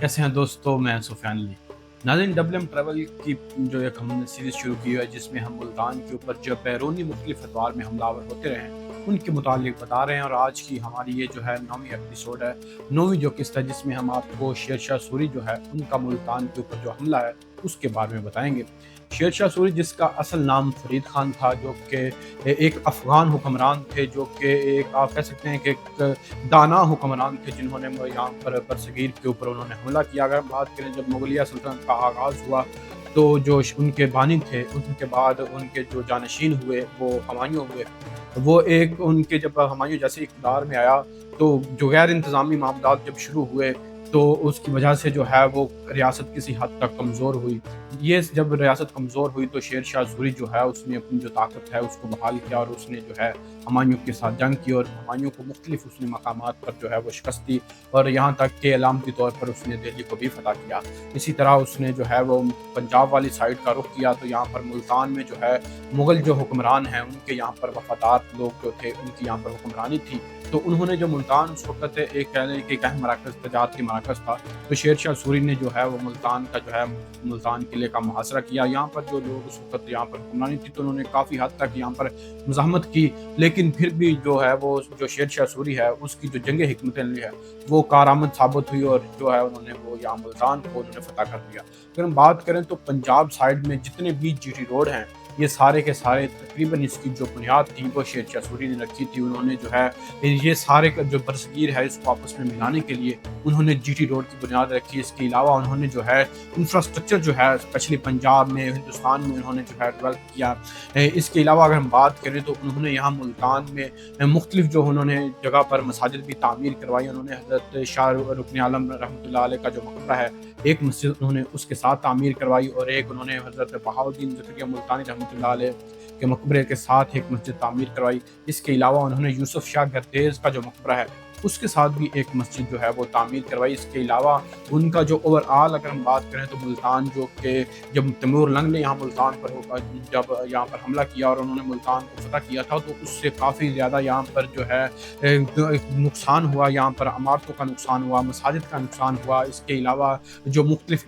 कैसे हैं दोस्तों, मैं सुफ़ियान अली। नाज़रीन, डबल एम ट्रैवल की जो एक हमने सीरीज़ शुरू की है, जिसमें हम मुल्तान के ऊपर जो बैरूनी मुख्तलिफ़ अतवार में हमलावर होते रहे हैं, उनके मुतालिक बता रहे हैं। और आज की हमारी ये जो है 9वीं एपिसोड है, 9वीं जो किस्त है, जिसमें हम आपको शेर शाह सूरी जो है, उनका मुल्तान के ऊपर जो हमला है, उसके बारे में बताएँगे। शेर शाह सूरी, जिसका असल नाम फ़रीद ख़ान था, जो कि एक अफ़गान हुक्मरान थे, जो कि एक आप कह सकते हैं कि एक दाना हुक्मरान थे, जिन्होंने यहाँ पर बरसगीर के ऊपर उन्होंने हमला किया। अगर हम बात करें, जब मुगलिया सल्तनत का आगाज़ हुआ, तो जो उनके बानी थे, उनके बाद उनके जो जानशीन हुए वो हुमायूं हुए। वो एक उनके जब हुमायूं जैसे इक़्तिदार में आया, तो जो गैर इंतज़ामी मामलात जब शुरू हुए, तो उसकी वजह से जो है वो रियासत किसी हद तक कमज़ोर हुई। ये जब रियासत कमज़ोर हुई, तो शेर शाह सूरी जो है, उसने अपनी जो ताकत है उसको बहाल किया, और उसने जो है हुमायूं के साथ जंग की, और हुमायूं को मुख्तलिफ उसने मकामात पर जो है वो शिकस्त दी, और यहाँ तक कि अलामती तौर पर उसने दिल्ली को भी फ़तह किया। इसी तरह उसने जो है वो पंजाब वाली साइड का रुख किया, तो यहाँ पर मुल्तान में जो है मुग़ल जो हुक्मरान हैं, उनके यहाँ पर वफ़ादार लोग जो थे, उनकी यहाँ पर हुक्मरानी थी। तो उन्होंने जो मुल्तान उस वक़्त एक कह लें कि एक अहम मराकज़, तजारती मराकज़ था, तो शेर शाह सूरी ने जो है वो मुल्तान का जो है मुल्तान किले का मुहासरा किया। यहाँ पर जो लोग उस वक़्त यहाँ पर हुक्मरानी थी, तो उन्होंने काफ़ी हद तक यहाँ पर मुज़ाहमत की, लेकिन फिर भी जो है वो जो शेर शाह सूरी है, उसकी जो जंग हिकमत अमली है, वो कारआमद साबित हुई, और जो है उन्होंने वो यहाँ मुल्तान को उन्होंने फ़तह कर दिया। अगर हम बात करें, तो पंजाब साइड में जितने भी जीटी रोड हैं, ये सारे के सारे तकरीबन इसकी जो बुनियाद थी वो शेर शाह सूरी ने रखी थी। उन्होंने जो है ये सारे का जो बरसगीर है, इसको आपस में मिलाने के लिए उन्होंने जीटी रोड की बुनियाद रखी। इसके अलावा उन्होंने जो है इंफ्रास्ट्रक्चर जो है, स्पेशली पंजाब में, हिंदुस्तान में उन्होंने जो है डेवलप किया। इसके अलावा अगर हम बात करें, तो उन्होंने यहाँ मुल्तान में मुख्तलिफ जो उन्होंने जगह पर मसाजिद भी तामीर करवाई। उन्होंने हज़रत शाह रुकन आलम रहमतुल्लाह अलैह का जो मकबरा है, एक मस्जिद उन्होंने उसके साथ तामीर करवाई, और एक उन्होंने हज़रत बहाउद्दीन ज़करिया मुल्तानी रहमतुल्लाह अलैह के मकबरे के साथ एक मस्जिद तामीर करवाई। इसके अलावा उन्होंने यूसुफ शाह गर्देज़ का जो मकबरा है, उसके साथ भी एक मस्जिद जो है वो तामीर करवाई। इसके अलावा उनका जो ओवरऑल अगर हम बात करें, तो मुल्तान जो कि जब तैमूर लंग ने यहाँ मुल्तान पर जब यहाँ पर हमला किया और उन्होंने मुल्तान को फ़तह किया था, तो उससे काफ़ी ज़्यादा यहाँ पर जो है नुकसान हुआ। यहाँ पर इमारतों का नुकसान हुआ, मसाजिद का नुकसान हुआ। इसके अलावा जो मुख्तलिफ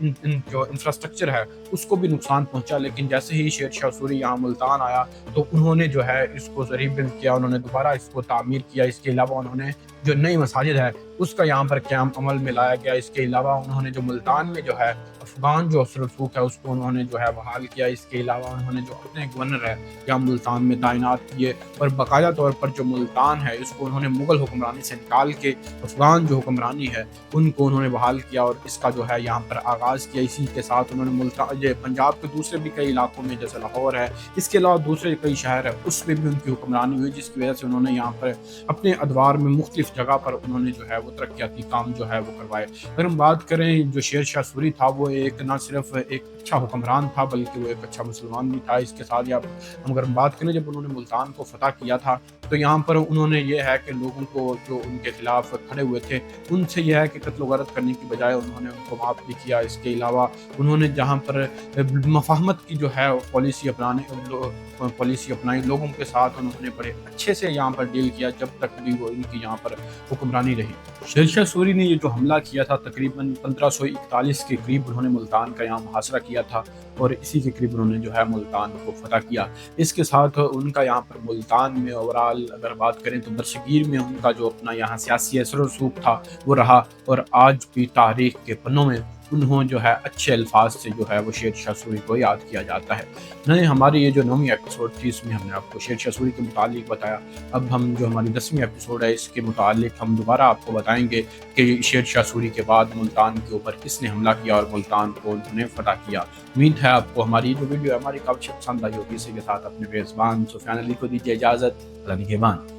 जो इंफ्रास्ट्रक्चर है, उसको भी नुकसान पहुँचा। लेकिन जैसे ही शेर शाह सूरी यहाँ मुल्तान आया, तो उन्होंने जो है इसको रीबिल्ड किया, उन्होंने दोबारा इसको तामीर किया। इसके अलावा उन्होंने जो नई मसाजिद है, उसका यहाँ पर क़याम अमल में लाया गया। इसके अलावा उन्होंने जो मुल्तान में जो है अफ़गान जो असर रसूख है, उसको उन्होंने जो है बहाल किया। इसके अलावा उन्होंने जो अपने गवर्नर है यहाँ मुल्तान में तैनात किए, और बाकायदा तौर पर जो मुल्तान है, इसको उन्होंने मुग़ल हुक्मरानी से निकाल के अफ़गान जो हुक्मरानी है, उनको उन्होंने बहाल किया, और इसका जो है यहाँ पर आगाज़ किया। इसी के साथ उन्होंने मुल्तान ये पंजाब के दूसरे भी कई इलाकों में, जैसे लाहौर है, इसके अलावा दूसरे कई शहर है, उसमें भी उनकी हुक्मरानी हुई, जिसकी वजह से उन्होंने यहाँ पर अपने अदवार में मुख्तलिफ जगह पर उन्होंने जो है वो तरक्याती काम जो है वो करवाए। अगर हम बात करें, जो शेर शाह सूरी था, वो एक ना सिर्फ एक अच्छा हुक्मरान था, बल्कि वो एक अच्छा मुसलमान भी था। इसके साथ ही हम अगर हम बात करें, जब उन्होंने मुल्तान को फ़तह किया था, तो यहाँ पर उन्होंने ये है कि लोगों को जो उनके खिलाफ खड़े हुए थे, उनसे यह है कि कत्ल गारत करने की बजाय उन्होंने उनको माफ़ भी किया। इसके अलावा उन्होंने जहाँ पर मफाहमत की जो है पॉलिसी अपनाई, लोगों के साथ उन्होंने बड़े अच्छे से यहाँ पर डील किया, जब तक भी वो इनकी यहाँ पर हुक्मरानी रही। शेर शाह सूरी ने ये जो हमला किया था, तकरीबन 1541 के करीब उन्होंने मुल्तान का यहाँ मुहासरा किया था, और इसी के करीब उन्होंने जो है मुल्तान को फ़तह किया। इसके साथ उनका यहाँ पर मुल्तान में ओवरऑल अगर बात करें, तो बरसगीर में उनका जो अपना यहाँ सियासी असर और रसूख था, वो रहा, और आज भी तारीख़ के पन्नों में उन्होंने जो है अच्छे अल्फाज से जो है वो शेर शाह सूरी को याद किया जाता है। नहीं, हमारी ये जो 9वीं एपिसोड थी, इसमें हमने आपको शेर शाह सूरी के मुतालिक बताया। अब हम जो हमारी 10वीं एपिसोड है, इसके मुतालिक हम दोबारा आपको बताएंगे कि शेर शाह सूरी के बाद मुल्तान के ऊपर किसने हमला किया और मुल्तान को उन्होंने फ़तह किया। उम्मीद है आपको हमारी जो वीडियो है, हमारी काफ़ी पसंद आई होगी। इसी के साथ अपने मेज़बान सुफ़ियान अली को दीजिए इजाज़त। अल्लाह निगहबान।